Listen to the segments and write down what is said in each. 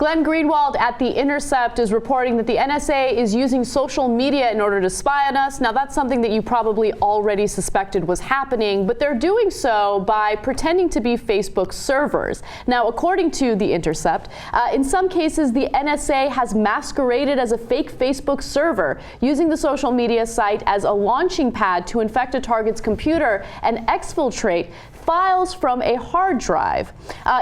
Glenn Greenwald at The Intercept is reporting that the NSA is using social media in order to spy on us. Now, that's something that you probably already suspected was happening, but they're doing so by pretending to be Facebook servers. Now, according to The Intercept, in some cases, the NSA has masqueraded as a fake Facebook server, using the social media site as a launching pad to infect a target's computer and exfiltrate files from a hard drive.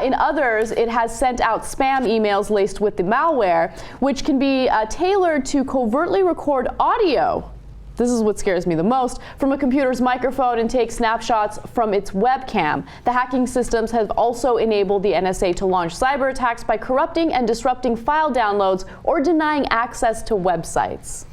In others, it has sent out spam emails laced with the malware, which can be tailored to covertly record audio. This is what scares me the most, from a computer's microphone and take snapshots from its webcam. The hacking systems have also enabled the NSA to launch cyber attacks by corrupting and disrupting file downloads or denying access to websites.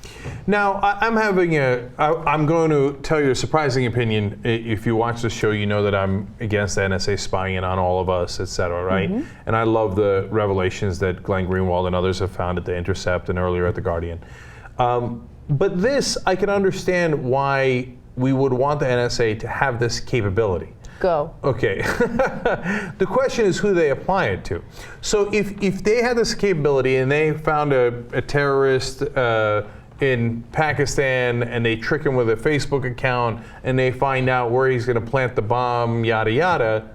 Now, I'm going to tell you a surprising opinion. If you watch the show, you know that I'm against the NSA spying on all of us, etc., right? Mm-hmm. And I love the revelations that Glenn Greenwald and others have found at The Intercept and earlier at The Guardian. But this, I can understand why we would want the NSA to have this capability. Go. Okay. The question is who they apply it to. So if they had this capability and they found a terrorist in Pakistan and they trick him with a Facebook account and they find out where he's going to plant the bomb, yada, yada,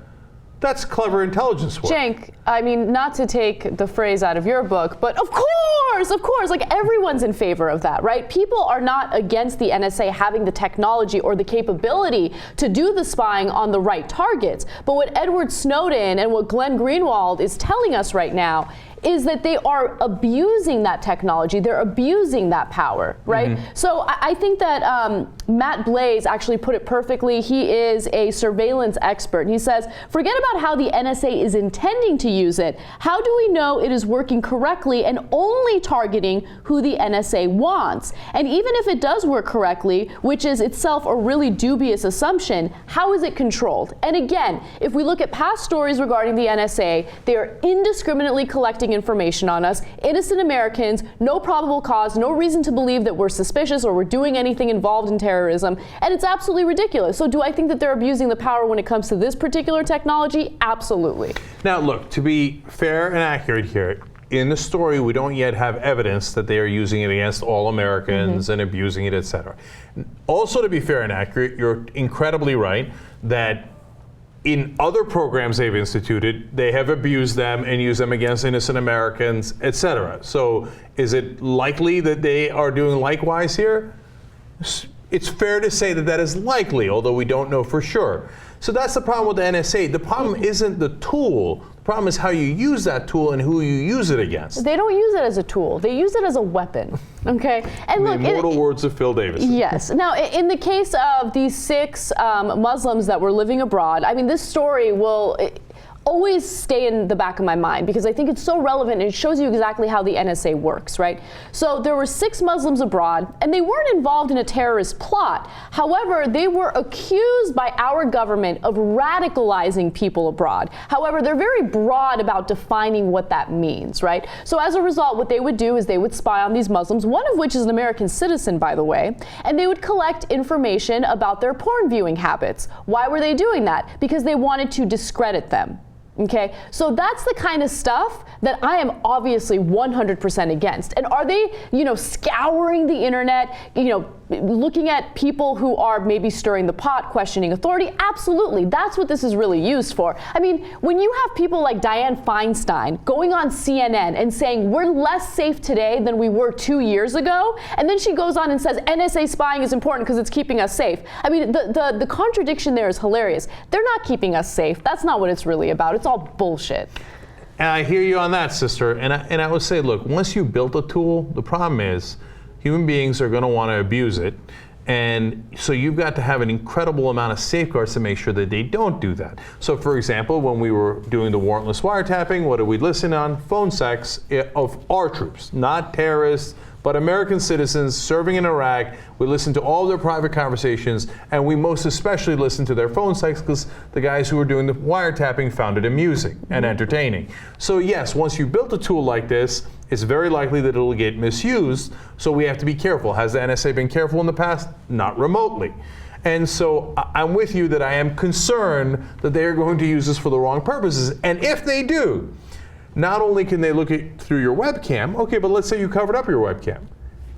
that's clever intelligence work. Cenk, I mean, not to take the phrase out of your book, but of course, like everyone's in favor of that, right? People are not against the NSA having the technology or the capability to do the spying on the right targets. But what Edward Snowden and what Glenn Greenwald is telling us right now is that they are abusing that technology. They're abusing that power, right? Mm-hmm. So I think that Matt Blaze actually put it perfectly. He is a surveillance expert. He says, forget about how the NSA is intending to use it. How do we know it is working correctly and only targeting who the NSA wants? And even if it does work correctly, which is itself a really dubious assumption, how is it controlled? And again, if we look at past stories regarding the NSA, they are indiscriminately collecting information on us, innocent Americans, no probable cause, no reason to believe that we're suspicious or we're doing anything involved in terrorism, and it's absolutely ridiculous. So do I think that they're abusing the power when it comes to this particular technology? Absolutely. Now look, to be fair and accurate here, in the story we don't yet have evidence that they are using it against all Americans and abusing it, etc. Also, to be fair and accurate, you're incredibly right that in other programs they've instituted, they have abused them and used them against innocent Americans, etc. So is it likely that they are doing likewise here? It's fair to say that that is likely, although we don't know for sure. So that's the problem with the NSA. The problem isn't the tool. The problem is how you use that tool and who you use it against. They don't use it as a tool. They use it as a weapon. Okay. And the immortal words of Phil Davis. Yes. Now, in the case of these 6 Muslims that were living abroad, I mean, this story will always stay in the back of my mind because I think it's so relevant and it shows you exactly how the NSA works, right? So there were 6 Muslims abroad and they weren't involved in a terrorist plot. However, they were accused by our government of radicalizing people abroad. However, they're very broad about defining what that means, right? So as a result, what they would do is they would spy on these Muslims, one of which is an American citizen, by the way, and they would collect information about their porn viewing habits. Why were they doing that? Because they wanted to discredit them. Okay, so that's the kind of stuff that I am obviously 100% against. And are they, scouring the internet, looking at people who are maybe stirring the pot, questioning authority? Absolutely. That's what this is really used for. I mean, when you have people like Dianne Feinstein going on CNN and saying we're less safe today than we were 2 years ago, and then she goes on and says NSA spying is important because it's keeping us safe. I mean, the contradiction there is hilarious. They're not keeping us safe. That's not what it's really about. It's all bullshit. And I hear you on that, sister. And I would say, look, once you built a tool, the problem is human beings are going to want to abuse it. And so you've got to have an incredible amount of safeguards to make sure that they don't do that. So for example, when we were doing the warrantless wiretapping, what did we listen on? Phone sex of our troops, not terrorists, but American citizens serving in Iraq. We listened to all their private conversations, and we most especially listened to their phone sex because the guys who were doing the wiretapping found it amusing and entertaining. So yes, once you built a tool like this, it's very likely that it'll get misused, so we have to be careful. Has the NSA been careful in the past? Not remotely. And so I'm with you that I am concerned that they are going to use this for the wrong purposes. And if they do, not only can they look at through your webcam, okay, but let's say you covered up your webcam.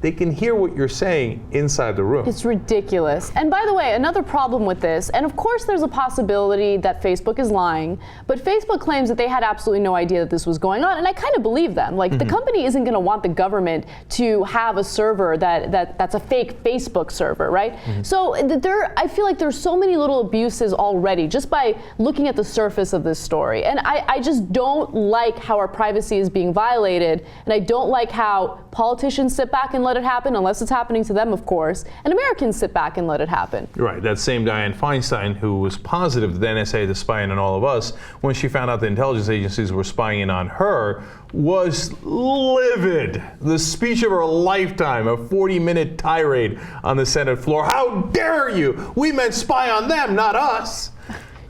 They can hear what you're saying inside the room. It's ridiculous. And by the way, another problem with this, and of course there's a possibility that Facebook is lying, but Facebook claims that they had absolutely no idea that this was going on, and I kind of believe them. Like, the company isn't going to want the government to have a server that's a fake Facebook server, right? So I feel like there's so many little abuses already just by looking at the surface of this story. And I just don't like how our privacy is being violated, and I don't like how politicians sit back and let it happen, unless it's happening to them, of course, and Americans sit back and let it happen. Right, that same Dianne Feinstein, who was positive that the NSA is spying on all of us, when she found out the intelligence agencies were spying in on her, was livid. The speech of her lifetime, a 40-minute tirade on the Senate floor. How dare you? We meant spy on them, not us.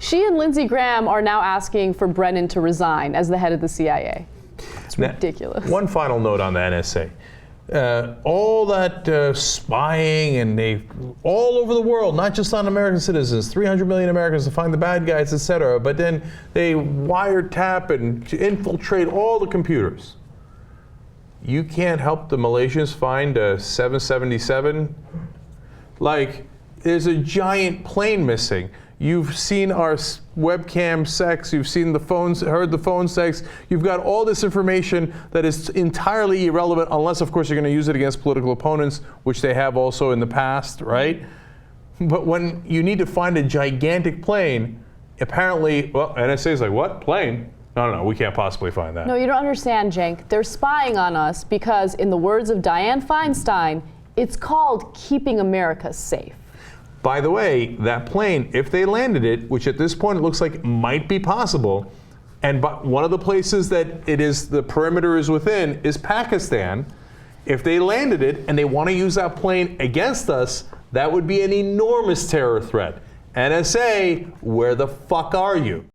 She and Lindsey Graham are now asking for Brennan to resign as the head of the CIA. It's ridiculous. One final note on the NSA. All that spying, and they all over the world, not just on American citizens, 300 million Americans to find the bad guys, etc. But then they wiretap and infiltrate all the computers. You can't help the Malaysians find a 777. Like, there's a giant plane missing. You've seen our webcam sex, you've seen the phones, heard the phone sex, you've got all this information that is entirely irrelevant, unless of course you're going to use it against political opponents, which they have also in the past, right? But when you need to find a gigantic plane, apparently, well, NSA is like, what, plane? No, we can't possibly find that. No, you don't understand, Cenk. They're spying on us because, in the words of Dianne Feinstein, it's called keeping America safe. By the way, that plane, if they landed it, which at this point it looks like might be possible, and one of the places that it is, the perimeter is within, is Pakistan. If they landed it and they want to use that plane against us, that would be an enormous terror threat. NSA, where the fuck are you?